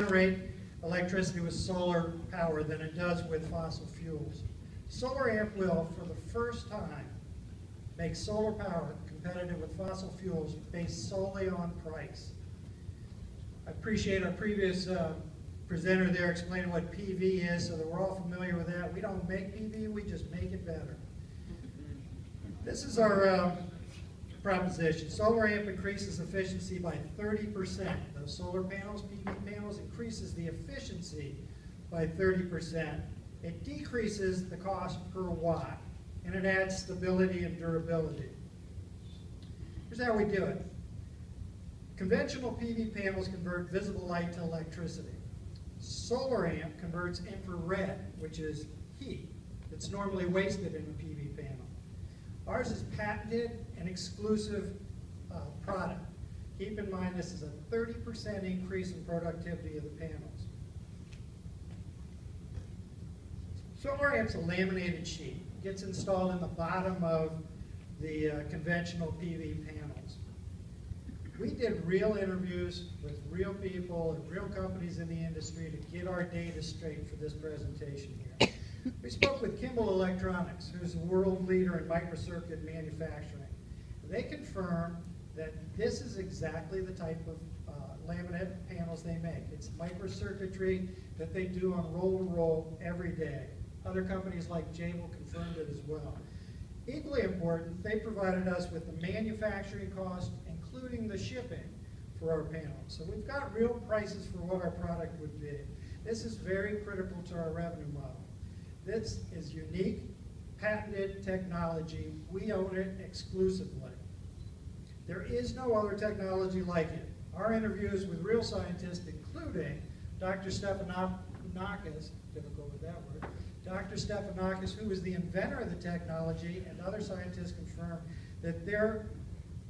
generate electricity with solar power than it does with fossil fuels. Solar Amp will, for the first time, make solar power competitive with fossil fuels based solely on price. I appreciate our previous presenter there explaining what PV is so that we're all familiar with that. We don't make PV, we just make it better. This is our proposition. Solar Amp increases efficiency by 30%. Those solar panels, PV panels, increases the efficiency by 30%. It decreases the cost per watt, and it adds stability and durability. Here's how we do it. Conventional PV panels convert visible light to electricity. Solar Amp converts infrared, which is heat that's normally wasted in a PV panel. Ours is patented and exclusive product. Keep in mind this is a 30% increase in productivity of the panels. Solar Amp's a laminated sheet. It gets installed in the bottom of the conventional PV panels. We did real interviews with real people and real companies in the industry to get our data straight for this presentation here. We spoke with Kimball Electronics, who's a world leader in microcircuit manufacturing. They confirm that this is exactly the type of laminate panels they make. It's microcircuitry that they do on roll-to-roll every day. Other companies like Jabil confirmed it as well. Equally important, they provided us with the manufacturing cost, including the shipping for our panels. So we've got real prices for what our product would be. This is very critical to our revenue model. This is unique, patented technology. We own it exclusively. There is no other technology like it. Our interviews with real scientists, including Dr. Stephanakis, difficult with that word, Dr. Stephanakis, who is the inventor of the technology, and other scientists confirm that there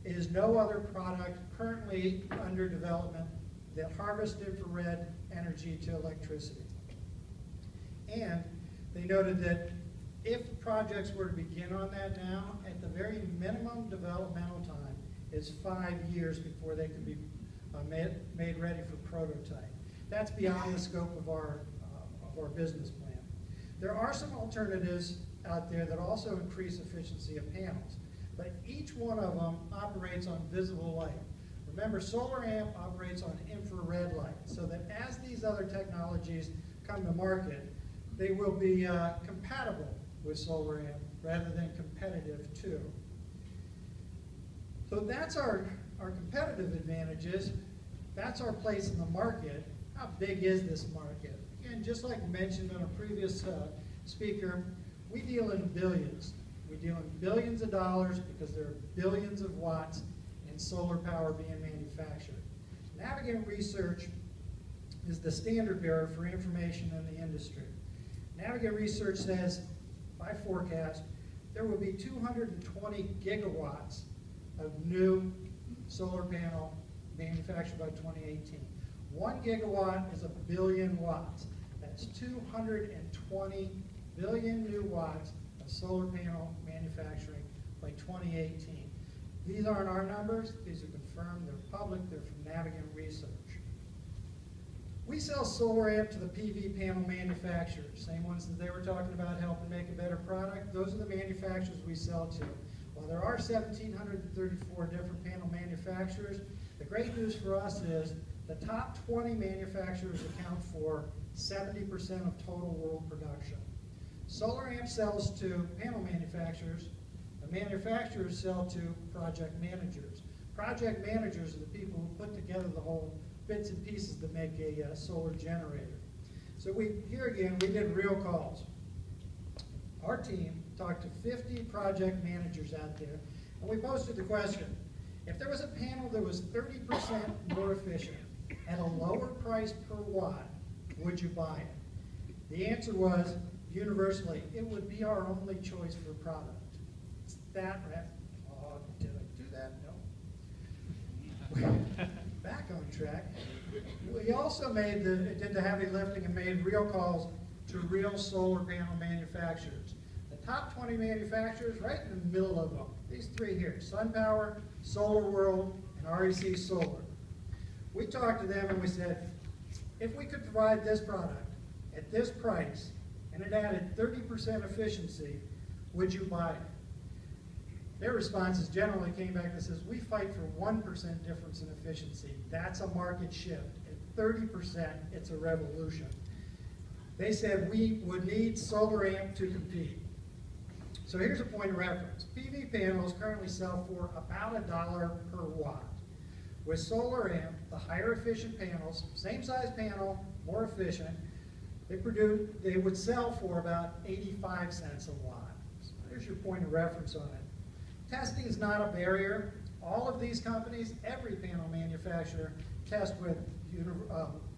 is no other product currently under development that harvests infrared energy to electricity. And they noted that if projects were to begin on that now, at the very minimum developmental time is 5 years before they can be made ready for prototype. That's beyond the scope of our business plan. There are some alternatives out there that also increase efficiency of panels, but each one of them operates on visible light. Remember, Solar Amp operates on infrared light, so that as these other technologies come to market, they will be compatible with Solar Amp rather than competitive too. So that's our competitive advantages. That's our place in the market. How big is this market? Again, just like mentioned on a previous speaker, we deal in billions. We deal in billions of dollars because there are billions of watts in solar power being manufactured. Navigant Research is the standard bearer for information in the industry. Navigant Research says, by forecast, there will be 220 gigawatts of new solar panel manufactured by 2018. 1 gigawatt is 1 billion watts. That's 220 billion new watts of solar panel manufacturing by 2018. These aren't our numbers. These are confirmed. They're public. They're from Navigant Research. We sell Solar Amp to the PV panel manufacturers, same ones that they were talking about helping make a better product. Those are the manufacturers we sell to. While there are 1,734 different panel manufacturers, the great news for us is the top 20 manufacturers account for 70% of total world production. Solar Amp sells to panel manufacturers. The manufacturers sell to project managers. Project managers are the people who put together the whole bits and pieces that make a solar generator. So here again, we did real calls. Our team talked to 50 project managers out there, and we posted the question, if there was a panel that was 30% more efficient at a lower price per watt, would you buy it? The answer was, universally, it would be our only choice for product. It's that, oh, did I do that? No. Back on track. We also did the heavy lifting and made real calls to real solar panel manufacturers. The top 20 manufacturers, right in the middle of them, these three here, SunPower, Solar World, and REC Solar. We talked to them and we said, if we could provide this product at this price and it added 30% efficiency, would you buy it? Their responses generally came back and says, we fight for 1% difference in efficiency. That's a market shift. At 30%, it's a revolution. They said we would need SolarAmp to compete. So here's a point of reference. PV panels currently sell for about $1 per watt. With SolarAmp, the higher efficient panels, same size panel, more efficient, they would sell for about 85 cents a watt. So there's your point of reference on it. Testing is not a barrier. All of these companies, every panel manufacturer, test with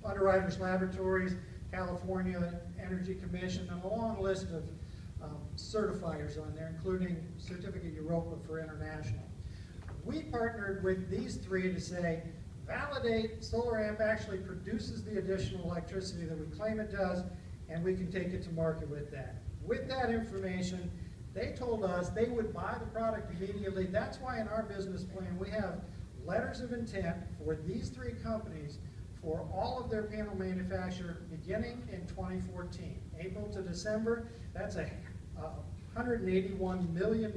Underwriters Laboratories, California Energy Commission, and a long list of certifiers on there, including Certificate Europa for International. We partnered with these three to say, validate SolarAmp actually produces the additional electricity that we claim it does, and we can take it to market with that. With that information, they told us they would buy the product immediately. That's why in our business plan we have letters of intent for these three companies for all of their panel manufacture beginning in 2014. April to December, that's $181 million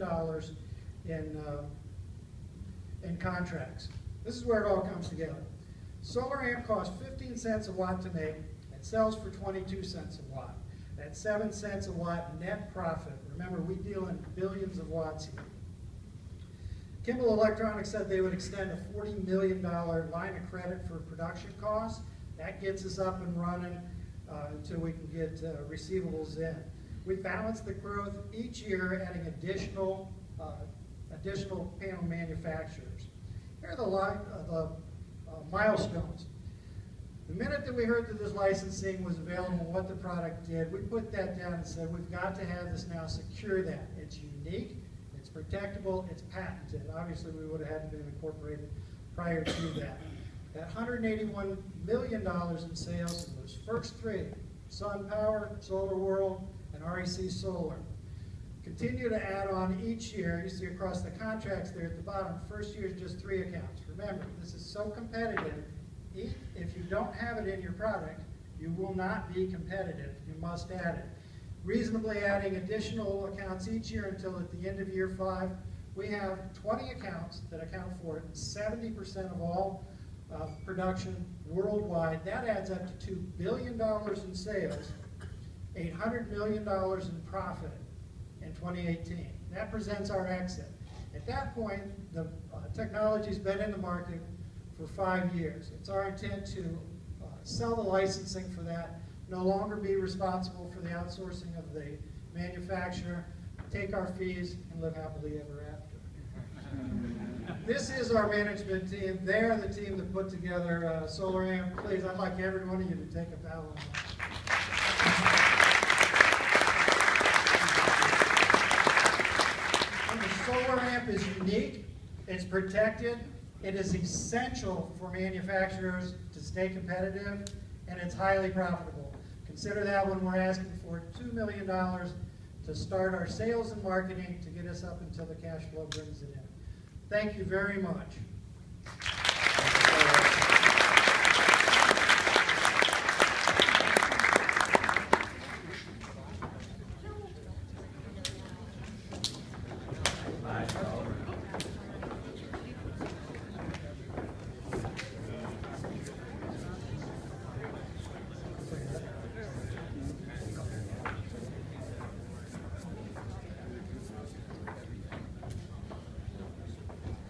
in contracts. This is where it all comes together. SolarAmp costs 15 cents a watt to make. It sells for 22 cents a watt. That's 7 cents a watt net profit. Remember, we deal in billions of watts here. Kimball Electronics said they would extend a $40 million line of credit for production costs. That gets us up and running until we can get receivables in. We balance the growth each year, adding additional panel manufacturers. Here are the milestones. The minute that we heard that this licensing was available, what the product did, we put that down and said, we've got to have this now secure that. It's unique, it's protectable, it's patented. Obviously, we would have had to been incorporated prior to that. That $181 million in sales in those first three, SunPower, Solar World, and REC Solar. Continue to add on each year. You see across the contracts there at the bottom, first year is just 3 accounts. Remember, this is so competitive. If you don't have it in your product, you will not be competitive. You must add it. Reasonably adding additional accounts each year until at the end of year 5, we have 20 accounts that account for 70% of all production worldwide. That adds up to $2 billion in sales, $800 million in profit in 2018. That presents our exit. At that point, the technology's been in the market for 5 years. It's our intent to sell the licensing for that, no longer be responsible for the outsourcing of the manufacturer, take our fees, and live happily ever after. This is our management team. They're the team that put together SolarAmp. Please, I'd like every one of you to take a bow on that. SolarAmp is unique, it's protected, it is essential for manufacturers to stay competitive, and it's highly profitable. Consider that when we're asking for $2 million to start our sales and marketing to get us up until the cash flow brings it in. Thank you very much.